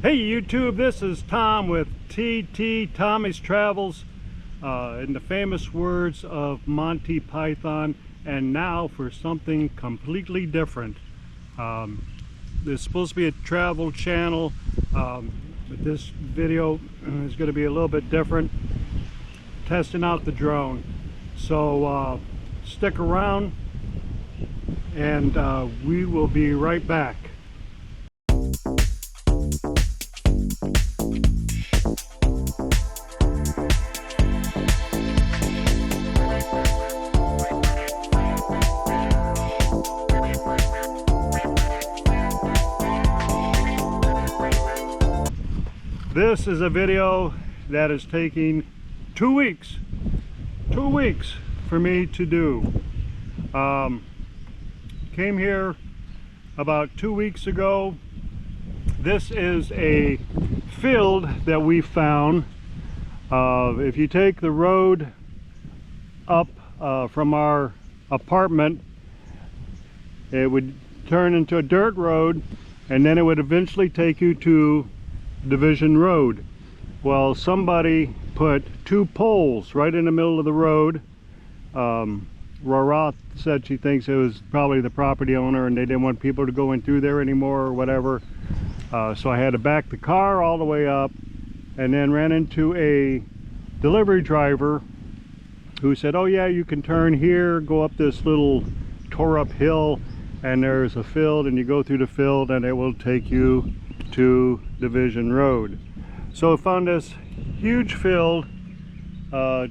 Hey YouTube, this is Tom with TT Tommy's Travels, in the famous words of Monty Python, and now for something completely different. This is supposed to be a travel channel, but this video is going to be a little bit different, testing out the drone. So stick around and we will be right back. This is a video that is taking 2 weeks. 2 weeks for me to do. Came here about 2 weeks ago. This is a field that we found. If you take the road up from our apartment, it would turn into a dirt road, and then it would eventually take you to Division Road. Well, somebody put 2 poles right in the middle of the road. Rara said she thinks it was probably the property owner and they didn't want people to go in through there anymore or whatever. So I had to back the car all the way up, and then ran into a delivery driver who said, oh yeah, you can turn here, go up this little tore up hill, and there's a field, and you go through the field and it will take you to Division Road. So I found this huge field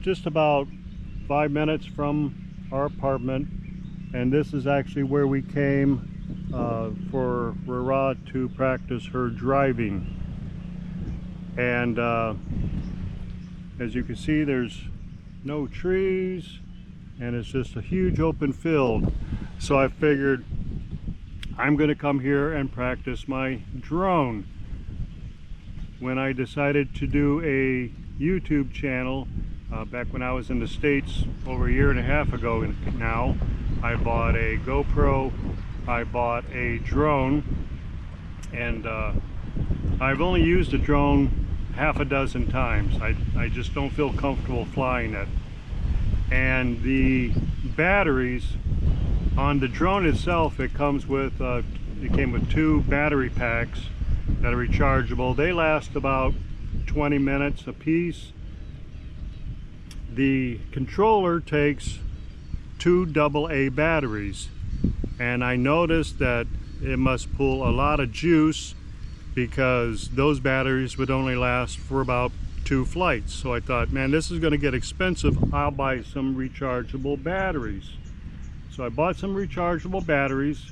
just about 5 minutes from our apartment, and this is actually where we came for Rara to practice her driving. And as you can see, there's no trees and it's just a huge open field. So I figured I'm going to come here and practice my drone. When I decided to do a YouTube channel back when I was in the States over a year and a half ago now, I bought a GoPro, I bought a drone, and I've only used a drone half a dozen times. I just don't feel comfortable flying it. And the batteries on the drone itself, it comes with it came with 2 battery packs that are rechargeable. They last about 20 minutes a piece. The controller takes 2 AA batteries, and I noticed that it must pull a lot of juice because those batteries would only last for about 2 flights. So I thought, man, this is going to get expensive. I'll buy some rechargeable batteries. So I bought some rechargeable batteries,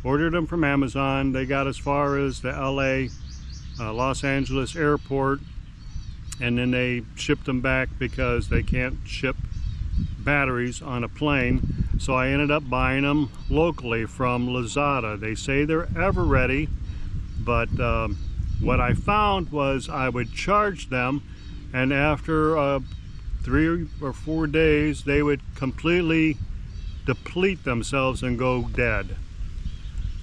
ordered them from Amazon. They got as far as the LA, Los Angeles airport, and then they shipped them back because they can't ship batteries on a plane. So I ended up buying them locally from Lazada. They say they're ever ready, but what I found was I would charge them, and after 3 or 4 days they would completely deplete themselves and go dead.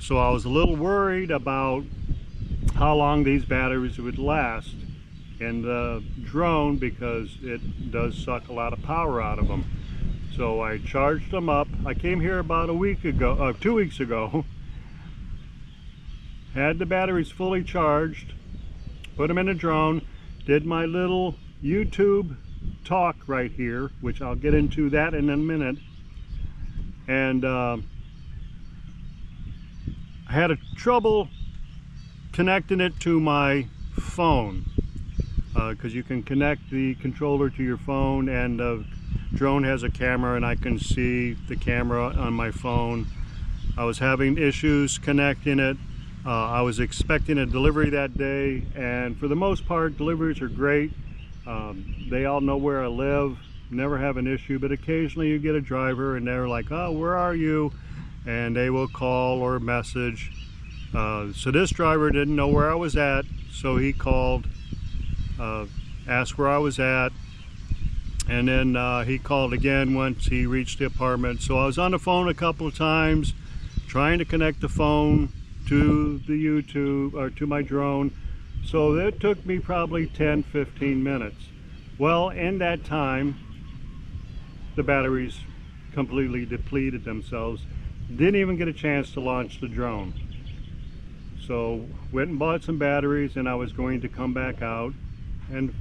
So I was a little worried about how long these batteries would last in the drone because it does suck a lot of power out of them. So I charged them up. I came here about 2 weeks ago, had the batteries fully charged, put them in the drone, did my little YouTube talk right here, which I'll get into that in a minute, and I had trouble connecting it to my phone because you can connect the controller to your phone, and the drone has a camera and I can see the camera on my phone. I was having issues connecting it. I was expecting a delivery that day, and for the most part deliveries are great. They all know where I live, never have an issue, but occasionally you get a driver and they're like, oh, where are you? And they will call or message. So this driver didn't know where I was at, so he called, asked where I was at, and then he called again once he reached the apartment. So I was on the phone a couple of times trying to connect the phone to the YouTube or to my drone. So that took me probably 10-15 minutes. Well, in that time, the batteries completely depleted themselves. Didn't even get a chance to launch the drone. So went and bought some batteries, and I was going to come back out and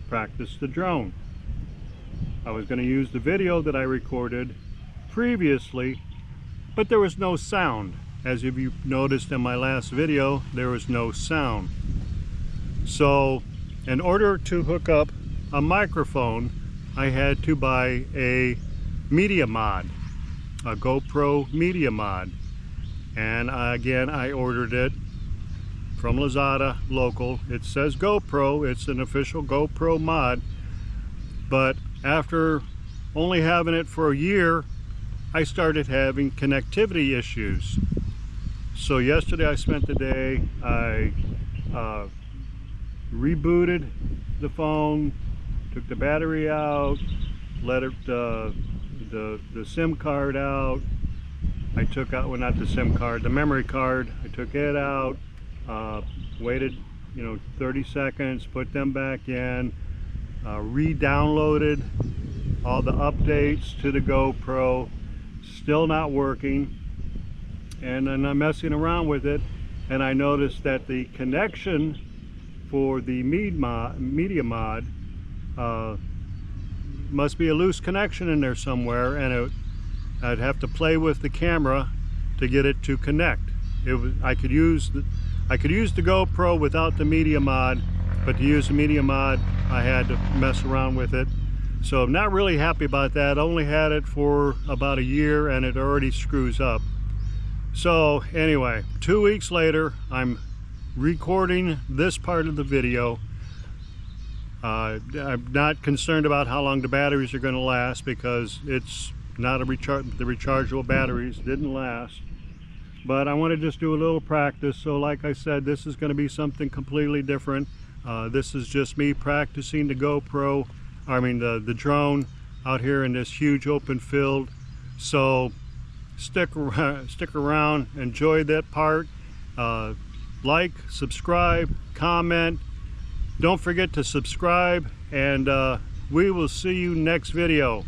practice the drone. I was going to use the video that I recorded previously, but there was no sound. As you noticed in my last video, there was no sound. So in order to hook up a microphone, I had to buy a media mod, a GoPro media mod. And again, I ordered it from Lazada, local. It says GoPro, it's an official GoPro mod. But after only having it for a year, I started having connectivity issues. So yesterday I spent the day, I rebooted the phone, took the battery out, let it, the SIM card out. I took out, well, not the SIM card, the memory card. I took it out, waited, 30 seconds, put them back in, re-downloaded all the updates to the GoPro. Still not working. And then I'm messing around with it, and I noticed that the connection for the media mod must be a loose connection in there somewhere, and I'd have to play with the camera to get it to connect. I could use the GoPro without the media mod, but to use the media mod I had to mess around with it. So I'm not really happy about that. I only had it for about a year and it already screws up. So anyway, 2 weeks later, I'm recording this part of the video. I'm not concerned about how long the batteries are going to last, because it's not the rechargeable batteries didn't last. But I want to just do a little practice. So like I said, this is going to be something completely different. This is just me practicing the GoPro, the drone out here in this huge open field. So stick around, enjoy that part. Like, subscribe, comment. Don't forget to subscribe, and we will see you next video.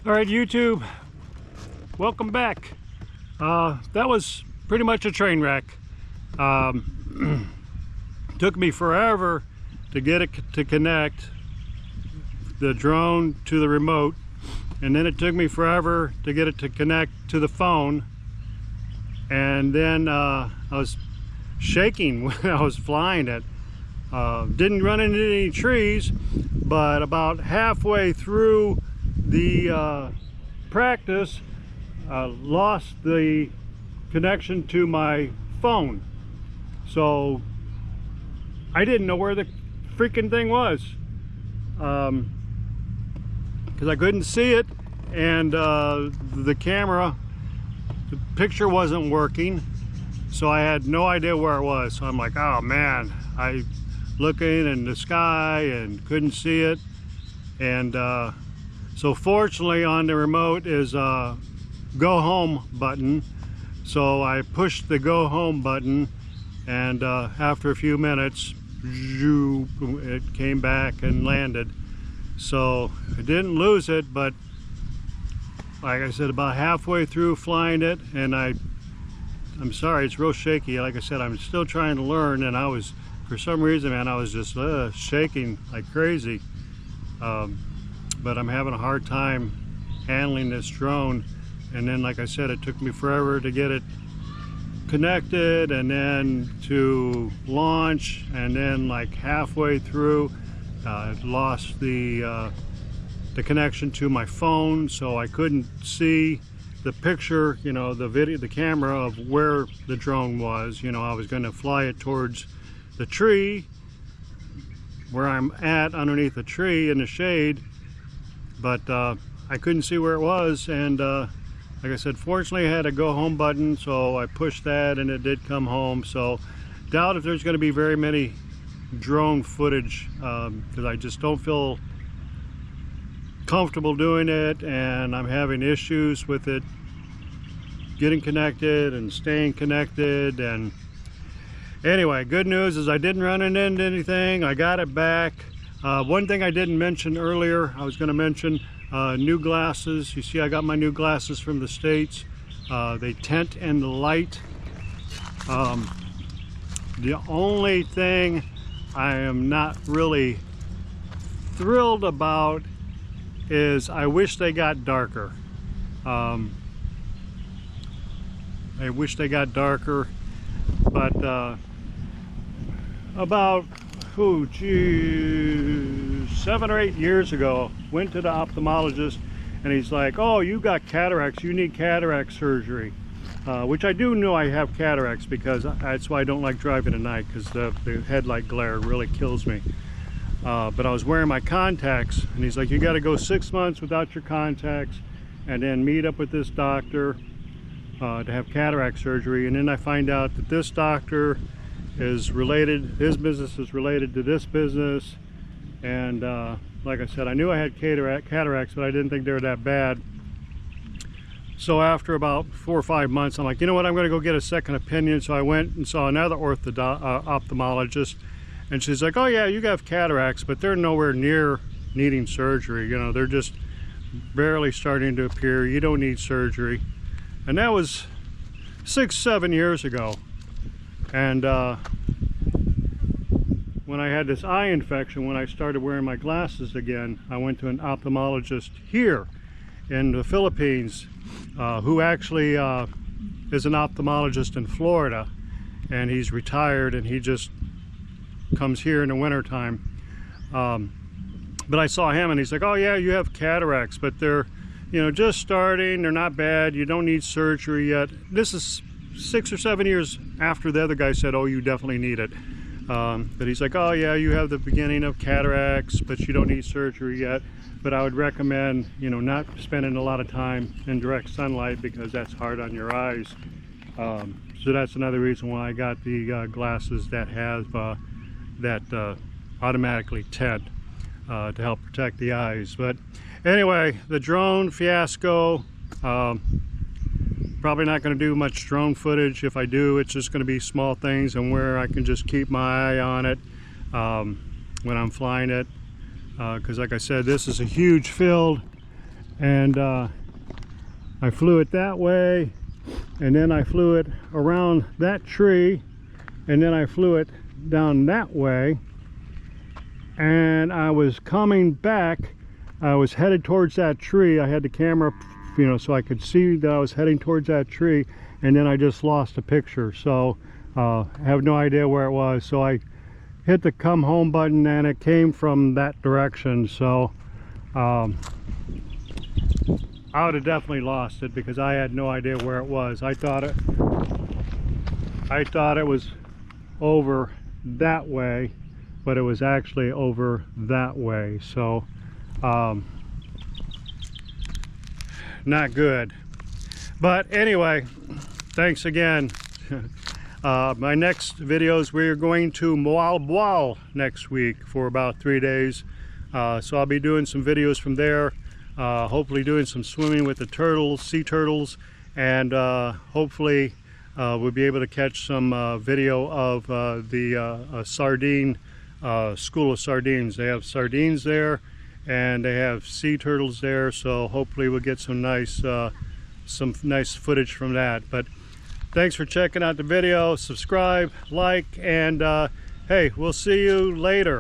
All right, YouTube, welcome back. That was pretty much a train wreck. Took me forever to get it to connect the drone to the remote, and then it took me forever to get it to connect to the phone, and then I was shaking when I was flying it. Didn't run into any trees, but about halfway through the practice, lost the connection to my phone. So I didn't know where the freaking thing was, because I couldn't see it, and the camera, the picture wasn't working, so I had no idea where it was. So I'm like, oh man, I looking in the sky and couldn't see it. And so fortunately on the remote is a go home button, so I pushed the go home button, and after a few minutes it came back and landed. So I didn't lose it, but like I said, about halfway through flying it, and I'm sorry, it's real shaky. Like I said, I'm still trying to learn, and I was, for some reason, man, I was just shaking like crazy. But I'm having a hard time handling this drone. And then, like I said, it took me forever to get it connected, and then to launch, and then like halfway through, it lost the connection to my phone, so I couldn't see the picture, you know, the video, the camera of where the drone was. You know, I was going to fly it towards the tree where I'm at, underneath the tree in the shade, but I couldn't see where it was. And like I said, fortunately I had a go home button, so I pushed that and it did come home. So doubt if there's going to be very many drone footage, because I just don't feel comfortable doing it, and I'm having issues with it getting connected and staying connected. And anyway, good news is I didn't run into anything. I got it back. One thing I didn't mention earlier, I was going to mention new glasses. You see, I got my new glasses from the States. They tent and light. The only thing I am not really thrilled about is I wish they got darker. I wish they got darker, but about 7 or 8 years ago, went to the ophthalmologist, and he's like, oh, you got cataracts, you need cataract surgery. Which I do know I have cataracts, because that's why I don't like driving at night, because the headlight glare really kills me. But I was wearing my contacts, and he's like, you got to go 6 months without your contacts, and then meet up with this doctor to have cataract surgery. And then I find out that this doctor is related, his business is related to this business. And like I said, I knew I had cataracts, but I didn't think they were that bad. So after about 4 or 5 months, I'm like, you know what, I'm going to go get a second opinion. So I went and saw another ophthalmologist, and she's like, oh yeah, you have cataracts, but they're nowhere near needing surgery. You know, they're just barely starting to appear. You don't need surgery. And that was 6, 7 years ago. And when I had this eye infection, when I started wearing my glasses again, I went to an ophthalmologist here in the Philippines, who actually is an ophthalmologist in Florida, and he's retired, and he just comes here in the wintertime. But I saw him, and he's like, oh yeah, you have cataracts, but they're, you know, just starting, they're not bad, you don't need surgery yet. This is 6 or 7 years after the other guy said, oh, you definitely need it. But he's like, oh yeah, you have the beginning of cataracts, but you don't need surgery yet. But I would recommend, you know, not spending a lot of time in direct sunlight, because that's hard on your eyes. So that's another reason why I got the glasses that have that automatically tent to help protect the eyes. But anyway, the drone fiasco. Probably not going to do much drone footage. If I do, it's just going to be small things, and where I can just keep my eye on it when I'm flying it. Because like I said, this is a huge field, and I flew it that way, and then I flew it around that tree, and then I flew it down that way, and I was coming back. I was headed towards that tree. I had the camera, you know, so I could see that I was heading towards that tree, and then I just lost the picture. So I have no idea where it was. So I hit the come home button, and it came from that direction. So I would have definitely lost it because I had no idea where it was. I thought it was over that way, but it was actually over that way. So not good. But anyway, thanks again. My next videos, we're going to Moal Boal next week for about 3 days. So I'll be doing some videos from there, hopefully doing some swimming with the turtles, sea turtles, and hopefully we'll be able to catch some video of the sardine school of sardines. They have sardines there, and they have sea turtles there, so hopefully we'll get some nice footage from that. But thanks for checking out the video. Subscribe, like, and hey, we'll see you later.